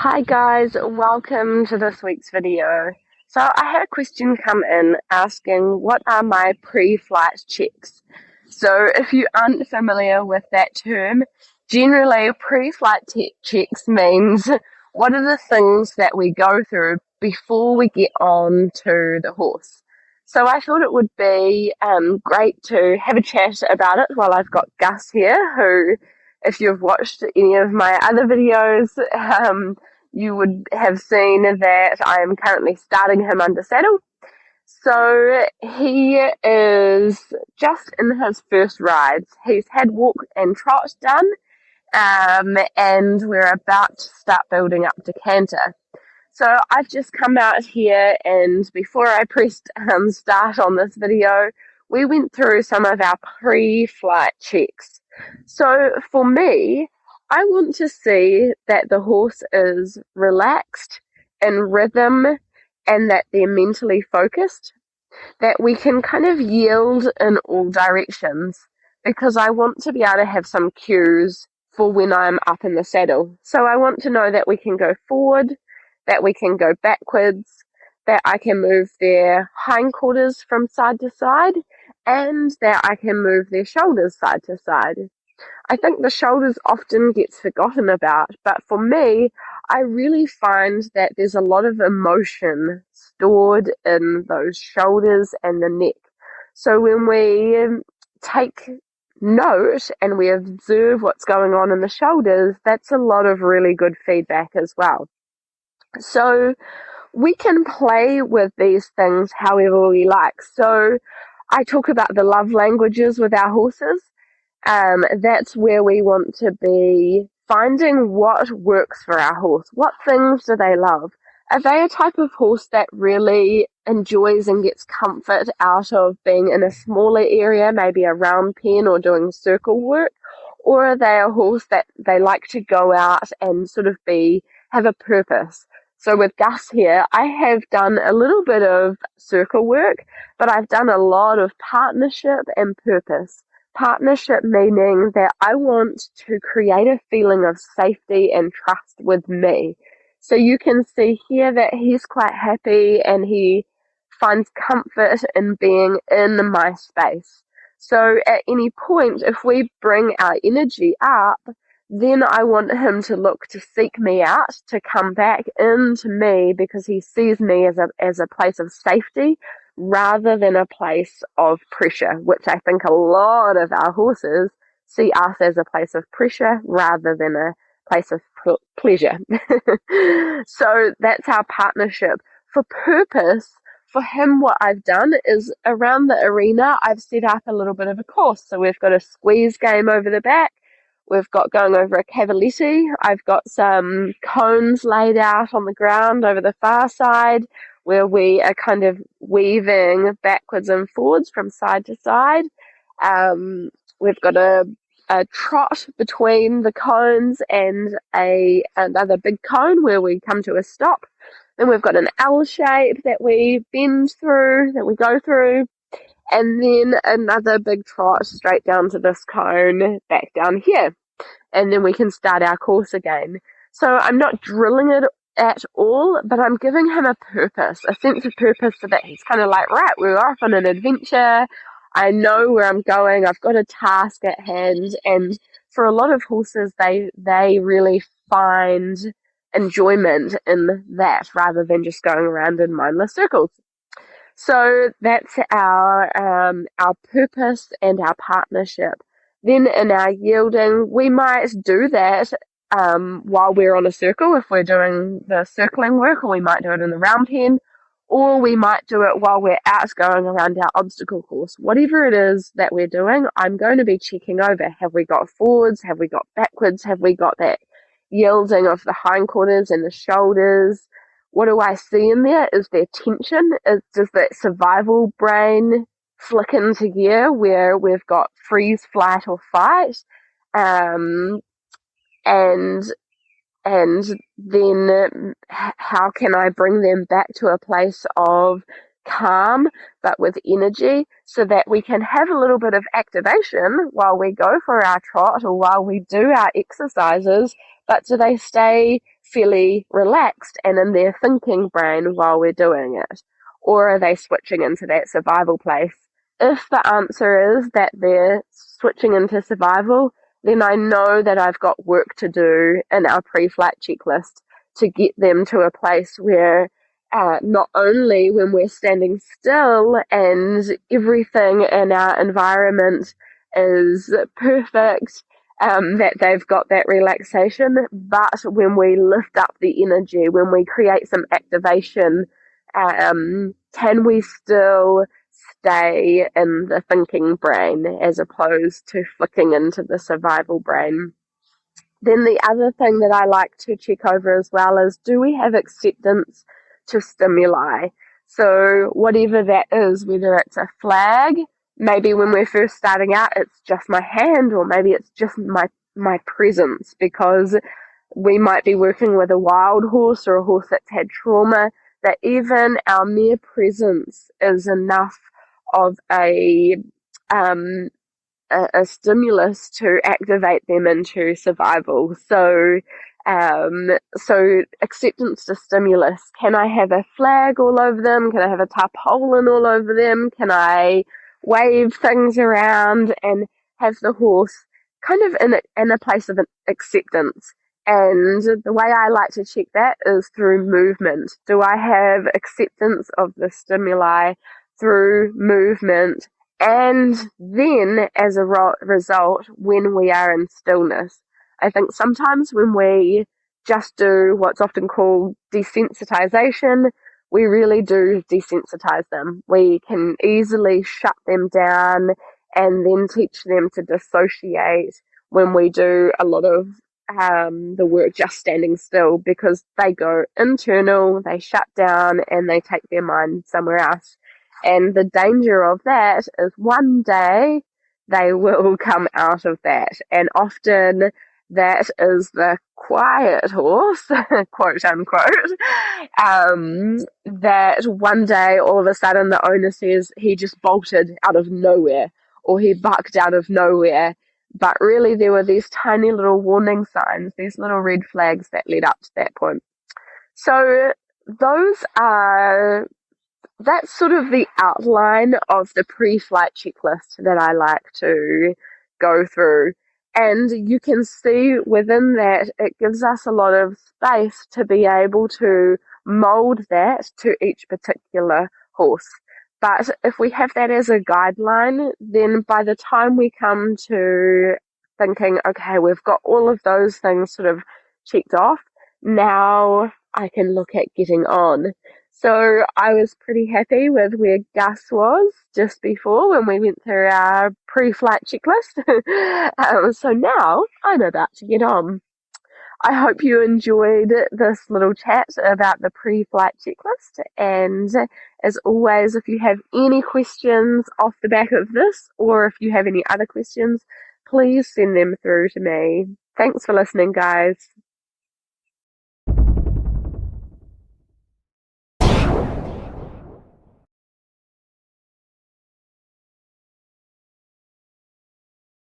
Hi guys, welcome to this week's video. So I had a question come in asking what are my pre-flight checks? So if you aren't familiar with that term, generally pre-flight checks means what are the things that we go through before we get on to the horse. So I thought it would be great to have a chat about it while I've got Gus here, who, if you've watched any of my other videos, you would have seen that I am currently starting him under saddle. So he is just in his first rides. He's had walk and trot done, and we're about to start building up to canter. So I've just come out here, and before I pressed start on this video, we went through some of our pre-flight checks. So for me, I want to see that the horse is relaxed, in rhythm, and that they're mentally focused, that we can kind of yield in all directions, because I want to be able to have some cues for when I'm up in the saddle. So I want to know that we can go forward, that we can go backwards, that I can move their hindquarters from side to side, and that I can move their shoulders side to side. I think the shoulders often gets forgotten about, but for me, I really find that there's a lot of emotion stored in those shoulders and the neck. So when we take note and we observe what's going on in the shoulders, that's a lot of really good feedback as well. So we can play with these things however we like. So I talk about the love languages with our horses. That's where we want to be finding what works for our horse. What things do they love? Are they a type of horse that really enjoys and gets comfort out of being in a smaller area, maybe a round pen or doing circle work? Or are they a horse that they like to go out and sort of have a purpose? So with Gus here, I have done a little bit of circle work, but I've done a lot of partnership and purpose. Partnership meaning that I want to create a feeling of safety and trust with me. So you can see here that he's quite happy and he finds comfort in being in my space. So at any point, if we bring our energy up, then I want him to look to seek me out, to come back into me because he sees me as a place of safety rather than a place of pressure, which I think a lot of our horses see us as a place of pressure rather than a place of pleasure. So that's our partnership. For purpose, for him, what I've done is around the arena, I've set up a little bit of a course. So we've got a squeeze game over the back. We've got going over a cavaletti. I've got some cones laid out on the ground over the far side where we are kind of weaving backwards and forwards from side to side. We've got a trot between the cones and another big cone where we come to a stop. Then we've got an L shape that we bend through, that we go through, and then another big trot straight down to this cone, back down here. And then we can start our course again. So I'm not drilling it at all, but I'm giving him a purpose, a sense of purpose, so that he's kind of like, right, we're off on an adventure. I know where I'm going. I've got a task at hand. And for a lot of horses, they really find enjoyment in that rather than just going around in mindless circles. So that's our purpose and our partnership. Then in our yielding, we might do that while we're on a circle if we're doing the circling work, or we might do it in the round pen, or we might do it while we're out going around our obstacle course. Whatever it is that we're doing, I'm going to be checking over. Have we got forwards? Have we got backwards? Have we got that yielding of the hindquarters and the shoulders? What do I see in there? Is there tension? Does that survival brain flick into gear where we've got freeze, flight, or fight? And then how can I bring them back to a place of calm but with energy so that we can have a little bit of activation while we go for our trot or while we do our exercises, but do they stay fairly relaxed and in their thinking brain while we're doing it? Or are they switching into that survival place? If the answer is that they're switching into survival, then I know that I've got work to do in our pre-flight checklist to get them to a place where not only when we're standing still and everything in our environment is perfect, that they've got that relaxation, but when we lift up the energy, when we create some activation, can we still stay in the thinking brain as opposed to flicking into the survival brain? Then the other thing that I like to check over as well is, do we have acceptance to stimuli? So whatever that is, whether it's a flag, maybe when we're first starting out, it's just my hand, or maybe it's just my presence, because we might be working with a wild horse or a horse that's had trauma, that even our mere presence is enough of um, a stimulus to activate them into survival. So acceptance to stimulus. Can I have a flag all over them? Can I have a tarpaulin all over them? Can I wave things around and have the horse kind of in a place of acceptance? And the way I like to check that is through movement. Do I have acceptance of the stimuli through movement? And then, as a result, when we are in stillness, I think sometimes when we just do what's often called desensitization, we really do desensitize them. We can easily shut them down and then teach them to dissociate when we do a lot of the work just standing still, because they go internal, they shut down, and they take their mind somewhere else. And the danger of that is one day they will come out of that. And often that is the quiet horse, quote unquote, that one day all of a sudden the owner says he just bolted out of nowhere, or he bucked out of nowhere. But really there were these tiny little warning signs, these little red flags that led up to that point. So that's sort of the outline of the pre-flight checklist that I like to go through. And you can see within that, it gives us a lot of space to be able to mold that to each particular horse. But if we have that as a guideline, then by the time we come to thinking, okay, we've got all of those things sort of checked off, now I can look at getting on. So I was pretty happy with where Gus was just before when we went through our pre-flight checklist. So now I'm about to get on. I hope you enjoyed this little chat about the pre-flight checklist. And as always, if you have any questions off the back of this, or if you have any other questions, please send them through to me. Thanks for listening, guys.